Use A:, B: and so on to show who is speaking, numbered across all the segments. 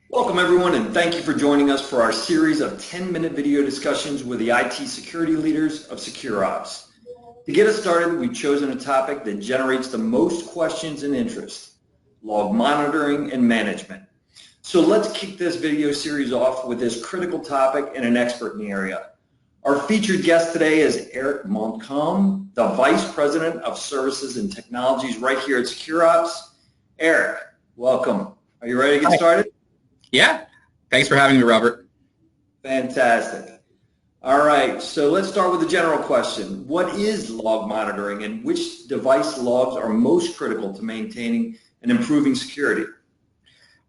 A: Welcome everyone, and thank you for joining us for our series of 10-minute video discussions with the IT security leaders of SecureOps. To get us started, we've chosen a topic that generates the most questions and interest: log monitoring and management. So let's kick this video series off with this critical topic and an expert in the area. Our featured guest today is Erik Montcalm, the Vice-President of Services and Technologies right here at SecureOps. Erik, welcome. Are you ready to get started?
B: Yeah, thanks for having me, Robert.
A: Fantastic. All right, so let's start with the general question. What is log monitoring, and which device logs are most critical to maintaining and improving security?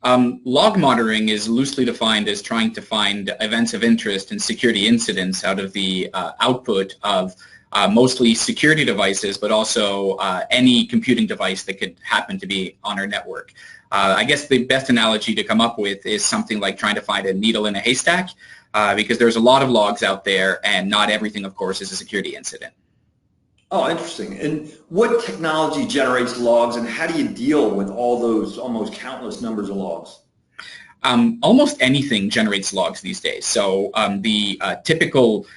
B: Log monitoring is loosely defined as trying to find events of interest and security incidents out of the output of mostly security devices, but also any computing device that could happen to be on our network. I guess the best analogy to come up with is something like trying to find a needle in a haystack, because there's a lot of logs out there, and not everything, of course, is a security incident.
A: Oh, interesting. And what technology generates logs, and how do you deal with all those almost countless numbers of logs?
B: Almost anything generates logs these days. So the typical,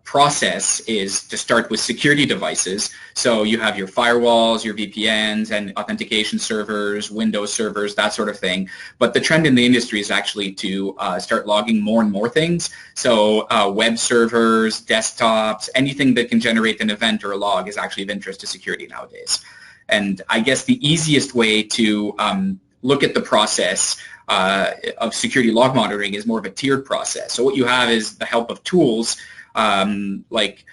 B: process is to start with security devices. So you have your firewalls, your VPNs, and authentication servers, Windows servers, that sort of thing. But the trend in the industry is actually to start logging more and more things. So web servers, desktops, anything that can generate an event or a log is actually of interest to security nowadays. And I guess the easiest way to look at the process of security log monitoring is more of a tiered process. So what you have is the help of tools like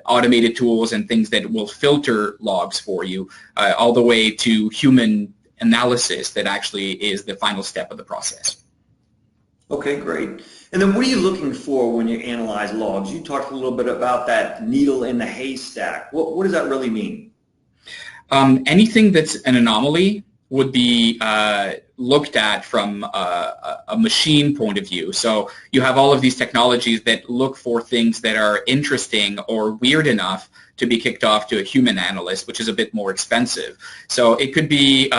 B: automated tools and things that will filter logs for you, all the way to human analysis that actually is the final step of the process.
A: Okay, great. And then what are you looking for when you analyze logs? You talked a little bit about that needle in the haystack. What does that really mean?
B: Anything that's an anomaly would be looked at from a machine point of view. So you have all of these technologies that look for things that are interesting or weird enough to be kicked off to a human analyst, which is a bit more expensive. So it could be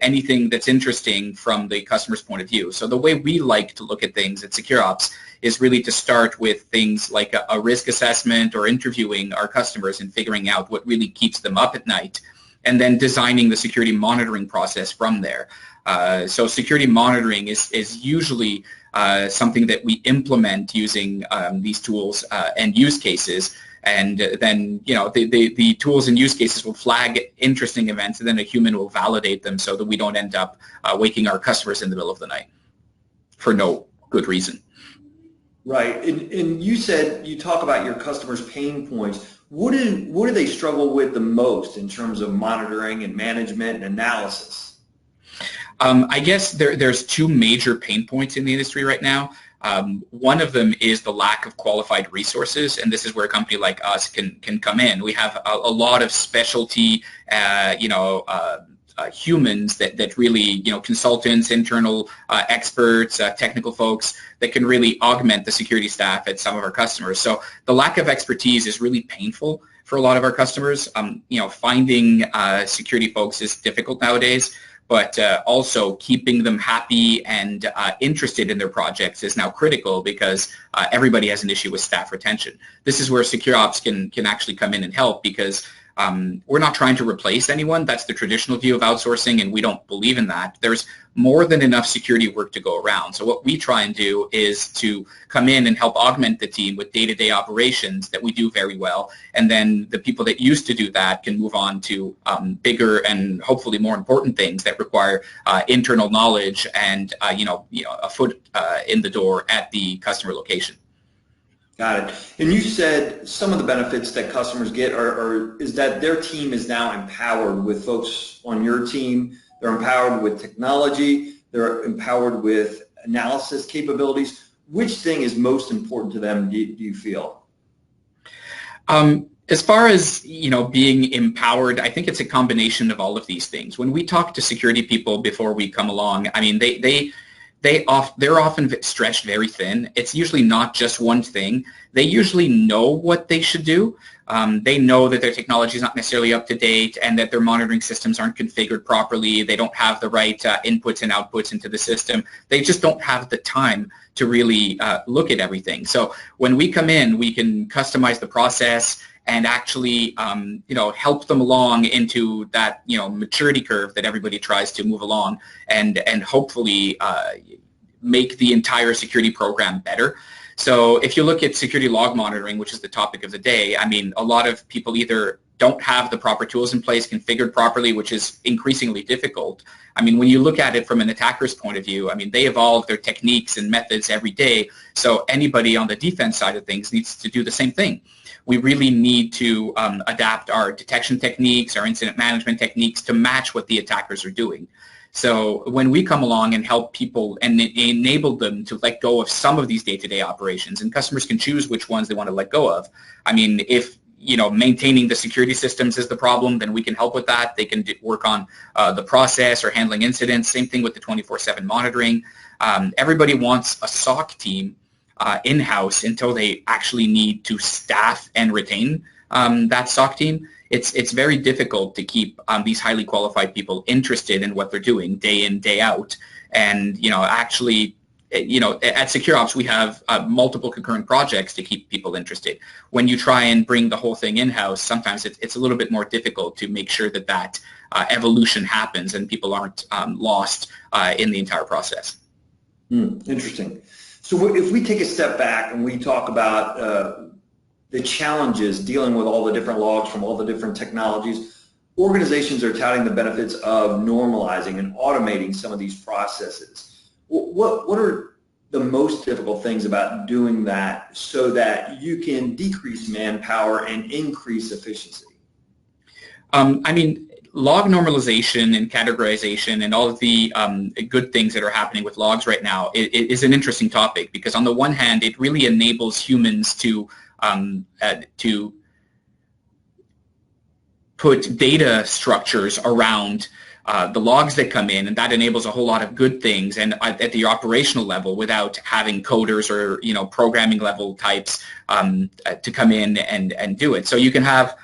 B: anything that's interesting from the customer's point of view. So the way we like to look at things at SecureOps is really to start with things like a risk assessment or interviewing our customers and figuring out what really keeps them up at night, and then designing the security monitoring process from there. So security monitoring is usually something that we implement using these tools and use cases, and then the tools and use cases will flag interesting events, and then a human will validate them so that we don't end up waking our customers in the middle of the night for no good reason.
A: Right, and you said you talk about your customers' pain points. What do they struggle with the most in terms of monitoring and management and analysis?
B: I guess there's two major pain points in the industry right now. One of them is the lack of qualified resources, and this is where a company like us can come in. We have a lot of specialty, humans that really, consultants, internal experts, technical folks that can really augment the security staff at some of our customers. So the lack of expertise is really painful for a lot of our customers. Finding security folks is difficult nowadays, but also keeping them happy and interested in their projects is now critical, because everybody has an issue with staff retention. This is where SecureOps can actually come in and help, because we're not trying to replace anyone. That's the traditional view of outsourcing, and we don't believe in that. There's more than enough security work to go around. So what we try and do is to come in and help augment the team with day-to-day operations that we do very well, and then the people that used to do that can move on to bigger and hopefully more important things that require internal knowledge and a foot in the door at the customer location.
A: Got it. And you said some of the benefits that customers get is that their team is now empowered with folks on your team. They're empowered with technology. They're empowered with analysis capabilities. Which thing is most important to them, do you feel?
B: As far as being empowered, I think it's a combination of all of these things. When we talk to security people before we come along, I mean, they they're often stretched very thin. It's usually not just one thing. They usually know what they should do. They know that their technology is not necessarily up to date and that their monitoring systems aren't configured properly. They don't have the right inputs and outputs into the system. They just don't have the time to really look at everything. So when we come in, we can customize the process and actually, help them along into that, maturity curve that everybody tries to move along, and hopefully make the entire security program better. So if you look at security log monitoring, which is the topic of the day, I mean, a lot of people either don't have the proper tools in place configured properly, which is increasingly difficult. I mean, when you look at it from an attacker's point of view, I mean, they evolve their techniques and methods every day. So anybody on the defense side of things needs to do the same thing. We really need to adapt our detection techniques, our incident management techniques to match what the attackers are doing. So when we come along and help people and enable them to let go of some of these day-to-day operations, and customers can choose which ones they want to let go of. I mean, if maintaining the security systems is the problem, then we can help with that. They can work on the process or handling incidents. Same thing with the 24/7 monitoring. Everybody wants a SOC team in-house until they actually need to staff and retain that SOC team. It's very difficult to keep these highly qualified people interested in what they're doing day in, day out. And, actually, at SecureOps, we have multiple concurrent projects to keep people interested. When you try and bring the whole thing in-house, sometimes it's a little bit more difficult to make sure that evolution happens and people aren't lost in the entire process.
A: Interesting. So if we take a step back and we talk about the challenges dealing with all the different logs from all the different technologies, organizations are touting the benefits of normalizing and automating some of these processes. What are the most difficult things about doing that so that you can decrease manpower and increase efficiency?
B: I mean, log normalization and categorization and all of the good things that are happening with logs right now is an interesting topic, because on the one hand, it really enables humans to put data structures around the logs that come in, and that enables a whole lot of good things and at the operational level without having coders or programming level types to come in and do it. So you can have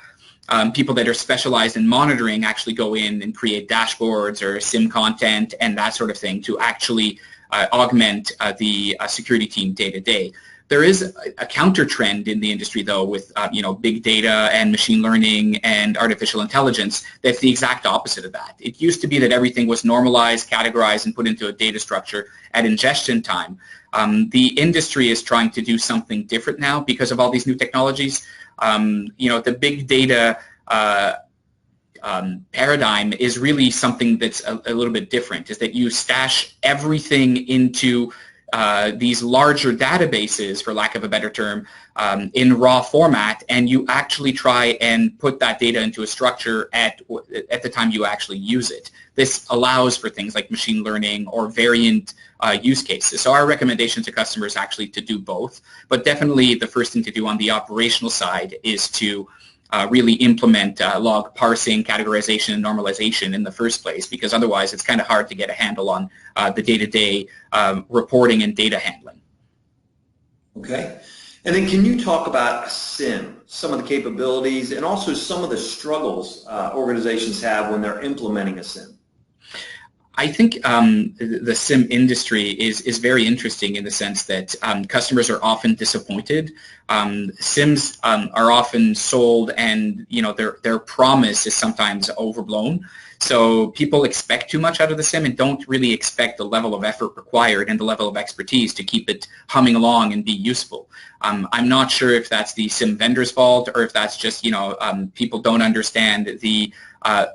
B: people that are specialized in monitoring actually go in and create dashboards or SIEM content and that sort of thing to actually augment the security team day to day. There is a counter trend in the industry, though, with big data and machine learning and artificial intelligence. That's the exact opposite of that. It used to be that everything was normalized, categorized, and put into a data structure at ingestion time. The industry is trying to do something different now because of all these new technologies. The big data paradigm is really something that's a little bit different. Is that you stash everything into these larger databases, for lack of a better term, in raw format, and you actually try and put that data into a structure at the time you actually use it. This allows for things like machine learning or variant use cases. So our recommendation to customers actually to do both, but definitely the first thing to do on the operational side is to really implement log parsing, categorization, and normalization in the first place, because otherwise it's kind of hard to get a handle on the day-to-day reporting and data handling.
A: Okay. And then can you talk about SIEM, some of the capabilities, and also some of the struggles organizations have when they're implementing a SIEM?
B: I think the SIEM industry is very interesting in the sense that customers are often disappointed. SIEMs are often sold, and their promise is sometimes overblown. So people expect too much out of the SIEM and don't really expect the level of effort required and the level of expertise to keep it humming along and be useful. I'm not sure if that's the SIEM vendor's fault or if that's just people don't understand the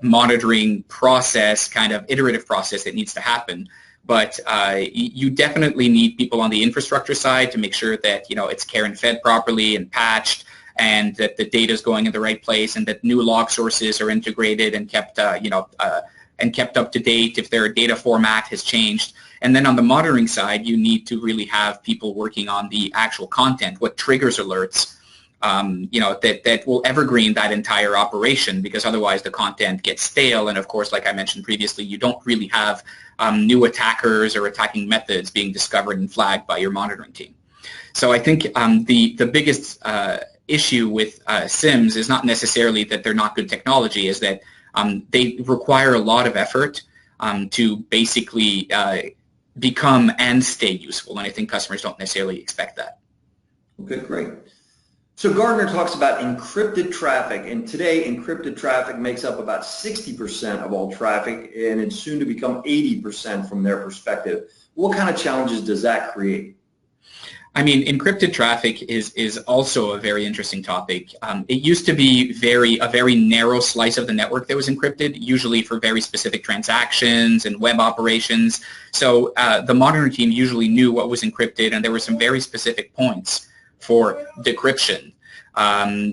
B: monitoring process, kind of iterative process that needs to happen. But you definitely need people on the infrastructure side to make sure that it's care and fed properly and patched, and that the data is going in the right place, and that new log sources are integrated and kept up to date if their data format has changed. And then on the monitoring side, you need to really have people working on the actual content, what triggers alerts, that will evergreen that entire operation, because otherwise the content gets stale. And of course, like I mentioned previously, you don't really have new attackers or attacking methods being discovered and flagged by your monitoring team. So I think the biggest issue with SIEMs is not necessarily that they're not good technology, is that they require a lot of effort to basically become and stay useful. And I think customers don't necessarily expect that.
A: Okay, great. So Gartner talks about encrypted traffic, and today encrypted traffic makes up about 60% of all traffic, and it's soon to become 80% from their perspective. What kind of challenges does that create?
B: I mean, encrypted traffic is also a very interesting topic. It used to be a very narrow slice of the network that was encrypted, usually for very specific transactions and web operations. So the monitoring team usually knew what was encrypted, and there were some very specific points for decryption.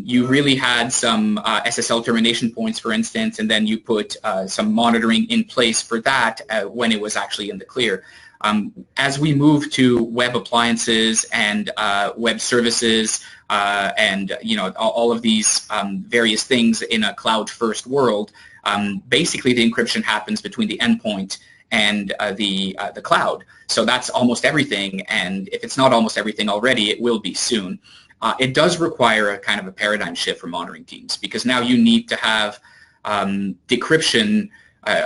B: You really had some SSL termination points, for instance, and then you put some monitoring in place for that when it was actually in the clear. As we move to web appliances and web services and all of these various things in a cloud-first world, basically the encryption happens between the endpoint and the cloud. So that's almost everything, and if it's not almost everything already, it will be soon. It does require a kind of a paradigm shift for monitoring teams, because now you need to have decryption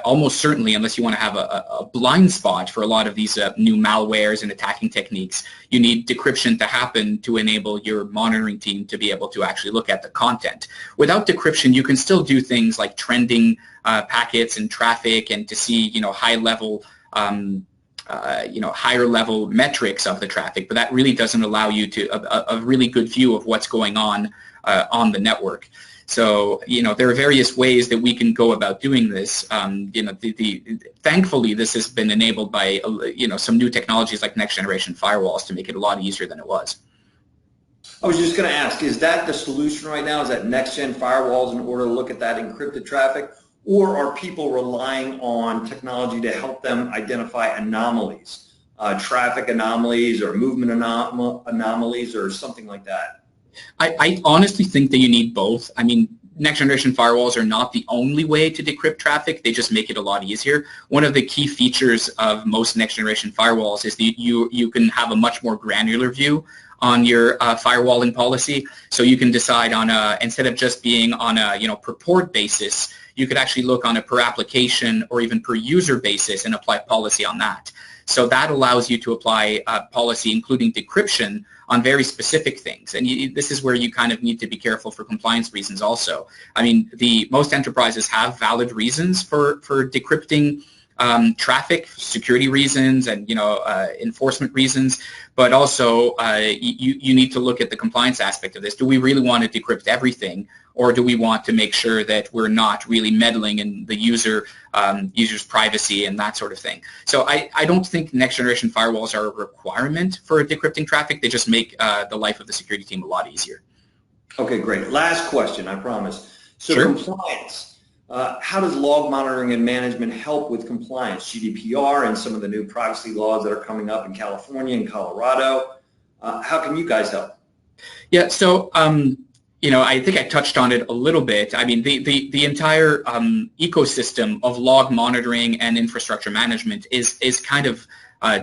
B: almost certainly, unless you want to have a blind spot for a lot of these new malwares and attacking techniques, you need decryption to happen to enable your monitoring team to be able to actually look at the content. Without decryption, you can still do things like trending packets and traffic, and to see higher level metrics of the traffic, but that really doesn't allow you to a really good view of what's going on the network. So, there are various ways that we can go about doing this. Thankfully, this has been enabled by, some new technologies like next generation firewalls to make it a lot easier than it was.
A: I was just going to ask, is that the solution right now? Is that next gen firewalls in order to look at that encrypted traffic? Or are people relying on technology to help them identify anomalies, traffic anomalies or movement anomalies or something like that?
B: I honestly think that you need both. I mean, next generation firewalls are not the only way to decrypt traffic. They just make it a lot easier. One of the key features of most next generation firewalls is that you can have a much more granular view on your firewalling policy. So you can decide on instead of just being on a per port basis, you could actually look on a per application or even per user basis and apply policy on that. So that allows you to apply policy, including decryption, on very specific things. And this is where you kind of need to be careful for compliance reasons also. I mean, most enterprises have valid reasons for decrypting traffic, security reasons, and enforcement reasons, but also you need to look at the compliance aspect of this. Do we really want to decrypt everything, or do we want to make sure that we're not really meddling in the user's privacy and that sort of thing? So I don't think next generation firewalls are a requirement for decrypting traffic. They just make the life of the security team a lot easier.
A: Okay, great. Last question, I promise. So
B: sure.
A: Compliance. How does log monitoring and management help with compliance? GDPR and some of the new privacy laws that are coming up in California and Colorado. How can you guys help?
B: Yeah, so I think I touched on it a little bit. I mean, the entire ecosystem of log monitoring and infrastructure management is kind of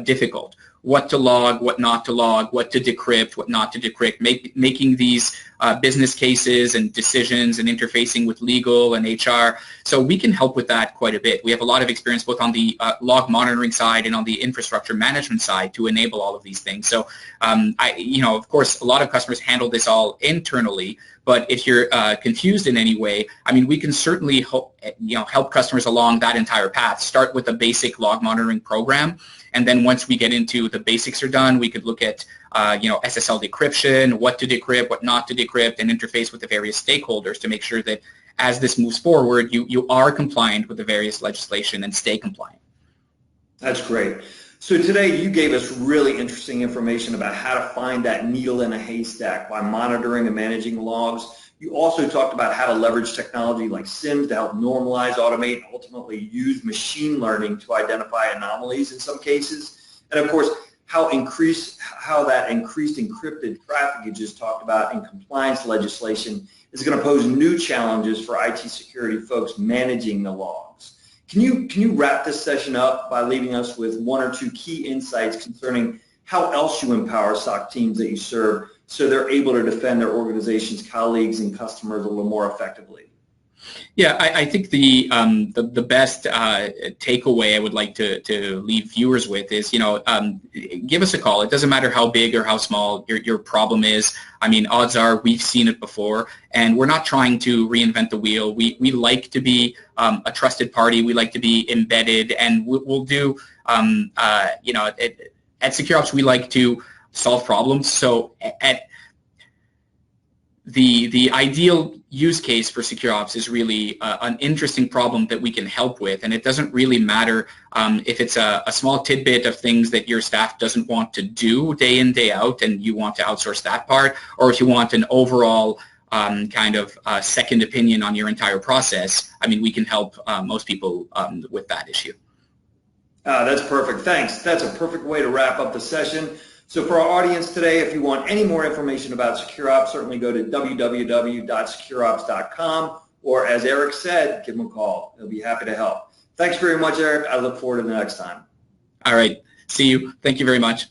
B: difficult. What to log, what not to log, what to decrypt, what not to decrypt, making these business cases and decisions and interfacing with legal and HR. So we can help with that quite a bit. We have a lot of experience both on the log monitoring side and on the infrastructure management side to enable all of these things. So, of course, a lot of customers handle this all internally, but if you're confused in any way, I mean, we can certainly help customers along that entire path. Start with a basic log monitoring program, and then once we get into the basics are done, we could look at SSL decryption, what to decrypt, what not to decrypt, and interface with the various stakeholders to make sure that as this moves forward, you are compliant with the various legislation and stay compliant.
A: That's great. So today you gave us really interesting information about how to find that needle in a haystack by monitoring and managing logs. You also talked about how to leverage technology like SIEMs to help normalize, automate, and ultimately use machine learning to identify anomalies in some cases. And of course, how that increased encrypted traffic you just talked about in compliance legislation is going to pose new challenges for IT security folks managing the logs. Can you wrap this session up by leaving us with one or two key insights concerning how else you empower SOC teams that you serve so they're able to defend their organization's colleagues and customers a little more effectively?
B: Yeah, I think the best takeaway I would like to leave viewers with is, give us a call. It doesn't matter how big or how small your problem is. I mean, odds are we've seen it before, and we're not trying to reinvent the wheel. We like to be a trusted party. We like to be embedded, and we'll do, at SecureOps, we like to solve problems. So the ideal use case for SecureOps is really an interesting problem that we can help with, and it doesn't really matter if it's a small tidbit of things that your staff doesn't want to do day in, day out, and you want to outsource that part, or if you want an overall kind of second opinion on your entire process. I mean, we can help most people with that issue.
A: That's perfect. Thanks. That's a perfect way to wrap up the session. So for our audience today, if you want any more information about SecureOps, certainly go to www.secureops.com, or as Erik said, give him a call. He'll be happy to help. Thanks very much, Erik. I look forward to the next time.
B: All right. See you. Thank you very much.